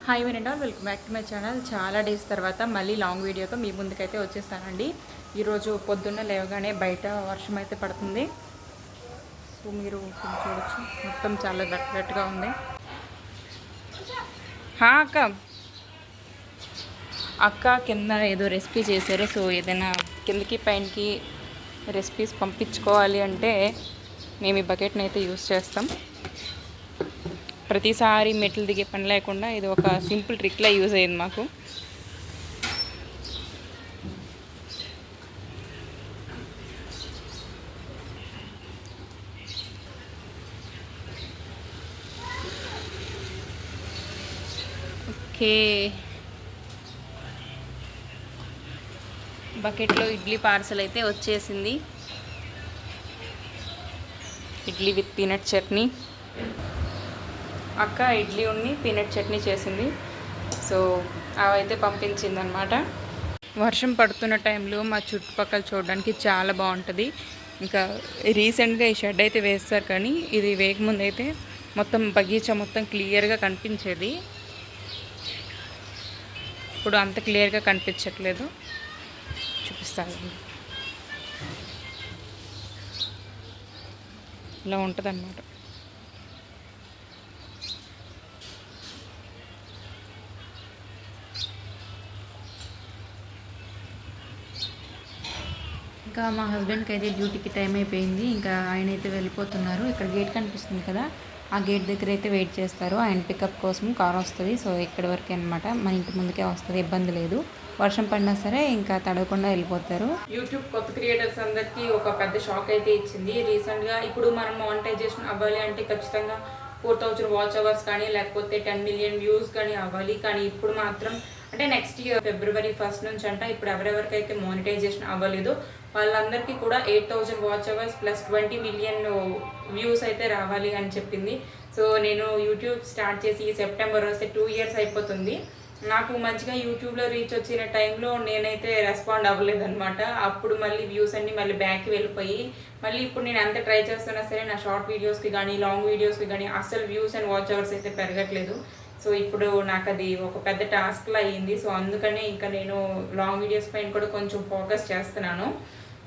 Hi వినండి, welcome back to my channel. చాలా days తర్వాత మళ్ళీ లాంగ్ వీడియోతో మీ ముందుకైతే వచ్చేస్తానండి. ఈరోజు పొద్దున్న లేవగానే బయట వర్షం అయితే పడుతుంది. సో మీరు చూడొచ్చు, మొత్తం చాలా వెట్గా ఉంది. అక్క అక్క కింద ఏదో రెసిపీ చేశారు. సో ఏదైనా కిందకి పైనకి రెసిపీస్ పంపించుకోవాలి అంటే మేము ఈ బకెట్ని అయితే యూస్ చేస్తాం. ప్రతిసారి మెట్లు దిగే పని లేకుండా ఇది ఒక సింపుల్ ట్రిక్లా యూజ్ అయ్యింది మాకు. ఓకే, బకెట్లో ఇడ్లీ పార్సల్ అయితే వచ్చేసింది. Idli with peanut chutney. అక్క ఇడ్లీ ఉన్ని పీనట్ చట్నీ చేసింది. సో అవైతే పంపించింది అనమాట. వర్షం పడుతున్న టైంలో మా చుట్టుపక్కల చూడడానికి చాలా బాగుంటుంది. ఇంకా రీసెంట్గా ఈ షెడ్ అయితే వేస్తారు, కానీ ఇది వేయకముందు అయితే మొత్తం బగీచా మొత్తం క్లియర్గా కనిపించేది. ఇప్పుడు అంత క్లియర్గా కనిపించట్లేదు. చూపిస్తాను, ఇలా ఉంటుంది అన్నమాట. ఇంకా మా హస్బెండ్కి అయితే డ్యూటీకి టైం అయిపోయింది. ఇంకా ఆయన అయితే వెళ్ళిపోతున్నారు. ఇక్కడ గేట్ కనిపిస్తుంది కదా, ఆ గేట్ దగ్గర అయితే వెయిట్ చేస్తారు. ఆయన పికప్ కోసం కార్ వస్తుంది. సో ఇక్కడి వరకే అనమాట, మన ఇంటి ముందుకే వస్తుంది, ఇబ్బంది లేదు. వర్షం పడినా సరే ఇంకా తడవకుండా వెళ్ళిపోతారు. యూట్యూబ్ కొత్త క్రియేటర్స్ అందరికీ ఒక పెద్ద షాక్ అయితే ఇచ్చింది రీసెంట్గా. ఇప్పుడు మనం మానిటైజేషన్ అవ్వాలి అంటే ఖచ్చితంగా 4000 వాచ్ అవర్స్ కానీ లేకపోతే 10 మిలియన్ వ్యూస్ కానీ అవ్వాలి. కానీ ఇప్పుడు మాత్రం అంటే నెక్స్ట్ ఇయర్ February 1 నుంచి అంట. ఇప్పుడు ఎవరెవరికైతే మానిటైజేషన్ అవ్వలేదో వాళ్ళందరికీ కూడా 8000 watch hours plus 20 million views అయితే రావాలి అని చెప్పింది. సో నేను యూట్యూబ్ స్టార్ట్ చేసి సెప్టెంబర్ వస్తే 2 ఇయర్స్ అయిపోతుంది. నాకు మంచిగా యూట్యూబ్లో రీచ్ వచ్చిన టైంలో నేనైతే రెస్పాండ్ అవ్వలేదన్నమాట. అప్పుడు మళ్ళీ వ్యూస్ అన్నీ మళ్ళీ బ్యాక్కి వెళ్ళిపోయి మళ్ళీ ఇప్పుడు నేను ఎంత ట్రై చేస్తున్నా సరే నా షార్ట్ వీడియోస్కి కానీ లాంగ్ వీడియోస్కి కానీ అస్సలు వ్యూస్ అండ్ వాచ్ అవర్స్ అయితే పెరగట్లేదు. సో ఇప్పుడు నాకు అది ఒక పెద్ద టాస్క్లా అయ్యింది. సో అందుకనే ఇంకా నేను లాంగ్ వీడియోస్ పైన కూడా కొంచెం ఫోకస్ చేస్తున్నాను.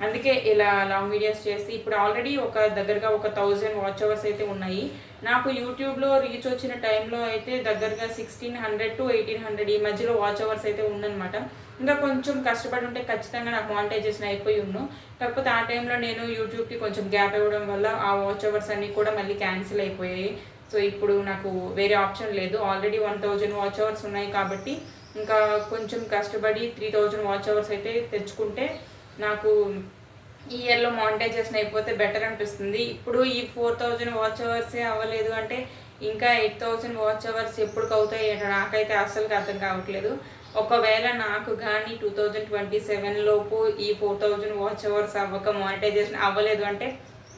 అందుకే ఇలా లాంగ్ వీడియోస్ చేసి ఇప్పుడు ఆల్రెడీ ఒక దగ్గరగా 1000 వాచ్ అవర్స్ అయితే ఉన్నాయి. నాకు యూట్యూబ్లో రీచ్ వచ్చిన టైంలో అయితే దగ్గరగా 1600 to 1800 ఈ మధ్యలో వాచ్ అవర్స్ అయితే ఉందన్నమాట. ఇంకా కొంచెం కష్టపడి ఉంటే ఖచ్చితంగా నాకు మానిటైజేషన్ అయిపోయి ఉన్నాను. కాకపోతే ఆ టైంలో నేను యూట్యూబ్కి కొంచెం గ్యాప్ ఇవ్వడం వల్ల ఆ వాచ్ అవర్స్ అన్నీ కూడా మళ్ళీ క్యాన్సిల్ అయిపోయాయి. సో ఇప్పుడు నాకు వేరే ఆప్షన్ లేదు. ఆల్రెడీ 1000 వాచ్ అవర్స్ ఉన్నాయి కాబట్టి ఇంకా కొంచెం కష్టపడి 3000 వాచ్ అవర్స్ అయితే తెచ్చుకుంటే నాకు ఈ ఇయర్లో మానిటైజేషన్ అయిపోతే బెటర్ అనిపిస్తుంది. ఇప్పుడు ఈ 4000 వాచ్ అవర్సే అవ్వలేదు అంటే ఇంకా 8000 వాచ్ అవర్స్ ఎప్పటికి అవుతాయి నాకైతే అస్సలు అర్థం కావట్లేదు. ఒకవేళ నాకు కానీ 2027 లోపు ఈ 4000 వాచ్ అవర్స్ అవ్వక మానిటైజేషన్ అవ్వలేదు అంటే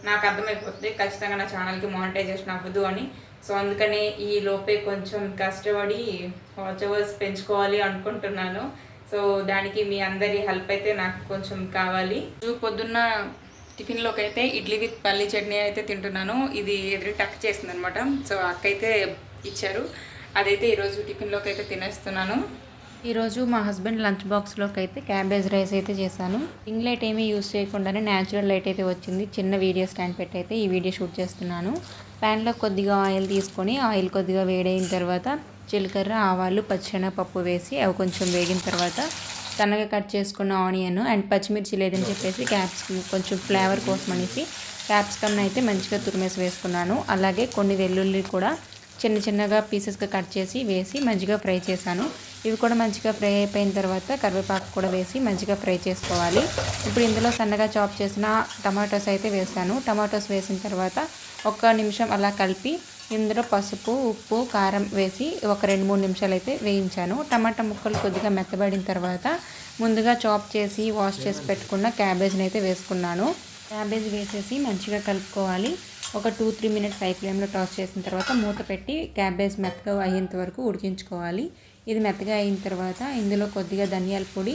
నాకు అర్థమైపోతుంది ఖచ్చితంగా నా ఛానల్కి మానిటైజేషన్ అవ్వదు అని. సో అందుకనే ఈ లోపే కొంచెం కష్టపడి వాచ్ అవర్స్ పెంచుకోవాలి అనుకుంటున్నాను. సో దానికి మీ అందరి హెల్ప్ అయితే నాకు కొంచెం కావాలి. పొద్దున్న టిఫిన్లోకి అయితే ఇడ్లీ విత్ పల్లీ చట్నీ అయితే తింటున్నాను. ఇది ఎదురు టక్ చేసింది అనమాట. సో అక్క అయితే ఇచ్చారు, అదైతే ఈరోజు టిఫిన్లోకి అయితే తినేస్తున్నాను. ఈరోజు మా హస్బెండ్ లంచ్ బాక్స్లోకి అయితే క్యాబేజ్ రైస్ అయితే చేశాను. రింగ్ లైట్ ఏమీ యూస్ చేయకుండానే న్యాచురల్ లైట్ అయితే వచ్చింది. చిన్న వీడియో స్టాండ్ పెట్టి అయితే ఈ వీడియో షూట్ చేస్తున్నాను. ప్యాన్లో కొద్దిగా ఆయిల్ తీసుకొని ఆయిల్ కొద్దిగా వేడైన తర్వాత జీలకర్ర, ఆవాలు, పచ్చిశనగపప్పు వేసి అవి కొంచెం వేగిన తర్వాత సన్నగా కట్ చేసుకున్న ఆనియన్ అండ్ పచ్చిమిర్చి లేదని చెప్పేసి క్యాప్సికమ్ కొంచెం ఫ్లేవర్ కోసం అనేసి క్యాప్సికమ్ని అయితే మంచిగా తురిమేసి వేసుకున్నాను. అలాగే కొన్ని వెల్లుల్లి కూడా చిన్న చిన్నగా పీసెస్గా కట్ చేసి వేసి మంచిగా ఫ్రై చేశాను. ఇవి కూడా మంచిగా ఫ్రై అయిపోయిన తర్వాత కరివేపాకు కూడా వేసి మంచిగా ఫ్రై చేసుకోవాలి. ఇప్పుడు ఇందులో సన్నగా చాప్ చేసిన టమాటోస్ అయితే వేసాను. టమాటోస్ వేసిన తర్వాత 1 నిమిషం అలా కలిపి ఇందులో పసుపు, ఉప్పు, కారం వేసి ఒక 2-3 నిమిషాలు అయితే వేయించాను. టమాటా ముక్కలు కొద్దిగా మెత్తబడిన తర్వాత ముందుగా చాప్ చేసి వాష్ చేసి పెట్టుకున్న క్యాబేజ్ని అయితే వేసుకున్నాను. క్యాబేజ్ వేసేసి మంచిగా కలుపుకోవాలి. ఒక 2-3 మినిట్స్ హై ఫ్లేమ్లో టాస్ చేసిన తర్వాత మూత పెట్టి క్యాబేజ్ మెత్తగా అయ్యేంత వరకు ఉడికించుకోవాలి. ఇది మెత్తగా అయిన తర్వాత ఇందులో కొద్దిగా ధనియాల పొడి,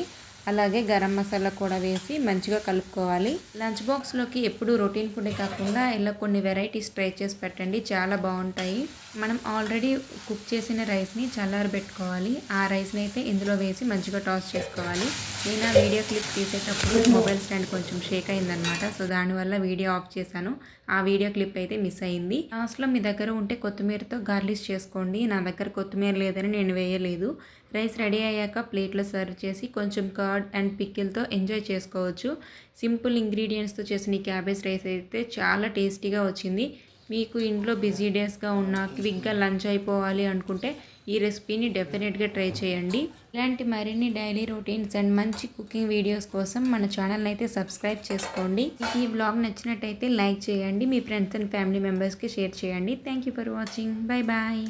అలాగే గరం మసాలా కూడా వేసి మంచిగా కలుపుకోవాలి. లంచ్ బాక్స్లోకి ఎప్పుడు రొటీన్ ఫుడే కాకుండా ఇలా కొన్ని వెరైటీస్ ట్రై చేసి పెట్టండి, చాలా బాగుంటాయి. మనం ఆల్రెడీ కుక్ చేసిన రైస్ని చల్లారబెట్టుకోవాలి. ఆ రైస్ని అయితే ఇందులో వేసి మంచిగా టాస్ చేసుకోవాలి. నేను ఆ వీడియో క్లిప్ తీసేటప్పుడు మొబైల్ స్టాండ్ కొంచెం షేక్ అయిందనమాట. సో దానివల్ల వీడియో ఆఫ్ చేశాను. ఆ వీడియో క్లిప్ అయితే మిస్ అయింది. లాస్ట్లో మీ దగ్గర ఉంటే కొత్తిమీరతో గార్లిష్ చేసుకోండి. నా దగ్గర కొత్తిమీర లేదని నేను వేయలేదు. రైస్ రెడీ అయ్యాక ప్లేట్లో సర్వ్ చేసి కొంచెం కర్డ్ అండ్ పికిల్తో ఎంజాయ్ చేసుకోవచ్చు. సింపుల్ ఇంగ్రీడియంట్స్తో చేసిన ఈ క్యాబేజ్ రైస్ అయితే చాలా టేస్టీగా వచ్చింది. మీకు ఇంట్లో బిజీ డేస్గా ఉన్న క్విక్గా లంచ్ అయిపోవాలి అనుకుంటే ఈ రెసిపీని డెఫినెట్గా ట్రై చేయండి. ఇలాంటి మరిన్ని డైలీ రొటీన్స్ అండ్ మంచి కుకింగ్ వీడియోస్ కోసం మన ఛానల్ని అయితే సబ్స్క్రైబ్ చేసుకోండి. ఈ వ్లాగ్ నచ్చినట్టయితే లైక్ చేయండి, మీ ఫ్రెండ్స్ అండ్ ఫ్యామిలీ మెంబర్స్కి షేర్ చేయండి. Thank you for watching. Bye bye.